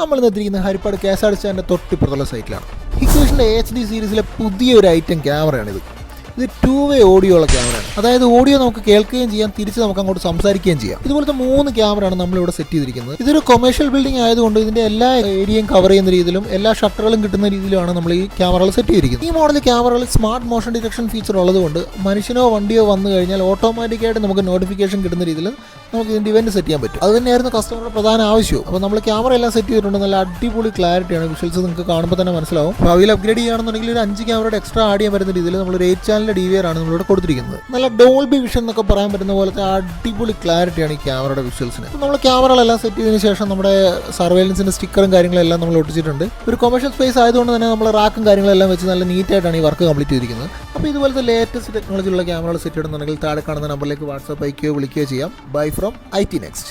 നമ്മൾ എത്തിയിരിക്കുന്ന Harippad KSRTC തൊട്ടിപ്പുറത്തുള്ള സൈറ്റിലാണ്. ഹിക്വിഷൻ്റെ HD സീരീസിലെ പുതിയൊരു ഐറ്റം ക്യാമറയാണിത്. ഇത് 2-way ഓഡിയോ ഉള്ള ക്യാമറയാണ്. അതായത് ഓഡിയോ നമുക്ക് കേൾക്കുകയും ചെയ്യാം, തിരിച്ച് നമുക്ക് അങ്ങോട്ട് സംസാരിക്കുകയും ചെയ്യാം. ഇതുപോലത്തെ 3 ക്യാമറയാണ് നമ്മളിവിടെ സെറ്റ് ചെയ്തിരിക്കുന്നത്. ഇതൊരു കൊമേഴ്ഷ്യൽ ബിൽഡിംഗ് ആയതുകൊണ്ട് ഇതിൻ്റെ എല്ലാ ഏരിയയും കവർ ചെയ്യുന്ന രീതിയിലും എല്ലാ ഷട്ടറുകളും കിട്ടുന്ന രീതിയിലുമാണ് നമ്മൾ ഈ ക്യാമറകൾ സെറ്റ് ചെയ്തിരിക്കുന്നത്. ഈ മോഡൽ ക്യാമറകളിൽ സ്മാർട്ട് മോഷൻ ഡിറ്റക്ഷൻ ഫീച്ചർ ഉള്ളതുകൊണ്ട് മനുഷ്യനോ വണ്ടിയോ വന്നു കഴിഞ്ഞാൽ ഓട്ടോമാറ്റിക്കായിട്ട് നമുക്ക് നോട്ടിഫിക്കേഷൻ കിട്ടുന്ന രീതിയിൽ നമുക്ക് ഇതിൻ്റെ ഇവന്റ് സെറ്റ് ചെയ്യാൻ പറ്റും. അത് തന്നെയായിരുന്നു കസ്റ്റമറുടെ പ്രധാന ആവശ്യവും. അപ്പോൾ നമ്മൾ ക്യാമറ എല്ലാം സെറ്റ് ചെയ്തിട്ടുണ്ട്. നല്ല അടിപൊളി ക്ലാരിറ്റിയാണ്. വിഷ്വൽസ് നിങ്ങൾക്ക് കാണുമ്പോൾ തന്നെ മനസ്സിലാവും. ഭാവിയിൽ അപ്ഗ്രേഡ് ചെയ്യുകയാണെന്നുണ്ടെങ്കിൽ ഒരു 5 ക്യാമറയുടെ എക്സ്ട്രാ ആഡ് ചെയ്യാൻ വരുന്ന രീതിയിൽ നമ്മൾ 8 ചാനലിൻ്റെ DVR ആണ് നമ്മളിവിടെ കൊടുത്തിരിക്കുന്നത്. നല്ല ഡോൾബി വിഷൻ എന്നൊക്കെ പറയാൻ പറ്റുന്ന പോലത്തെ അടിപൊളി ക്ലാരിറ്റിയാണ് ഈ ക്യാമറയുടെ വിഷ്വൽസിന്. അപ്പോൾ നമ്മൾ ക്യാമറകളെല്ലാം സെറ്റ് ചെയ്തതിന് ശേഷം നമ്മുടെ സർവൈലൻസിൻ്റെ സ്റ്റിക്കറും കാര്യങ്ങളെല്ലാം നമ്മൾ ഒട്ടിച്ചിട്ടുണ്ട്. ഒരു കൊമേഴ്ഷ്യൽ സ്പേസ് ആയതുകൊണ്ട് തന്നെ നമ്മൾ റാക്കും കാര്യങ്ങളെല്ലാം വെച്ച് നല്ല നീറ്റായിട്ടാണ് ഈ വർക്ക് കംപ്ലീറ്റ് ചെയ്തിരിക്കുന്നത്. അപ്പോൾ ഇതുപോലത്തെ ലേറ്റസ്റ്റ് ടെക്നോളജിയുള്ള ക്യാമറകൾ സെറ്റ് ചെയ്യണമെന്നുണ്ടെങ്കിൽ താഴെ കാണുന്ന നമ്പറിലേക്ക് വാട്സാപ്പ് അയക്കുകയോ വിളിക്കുകയോ ചെയ്യാം. Bye from IT Next.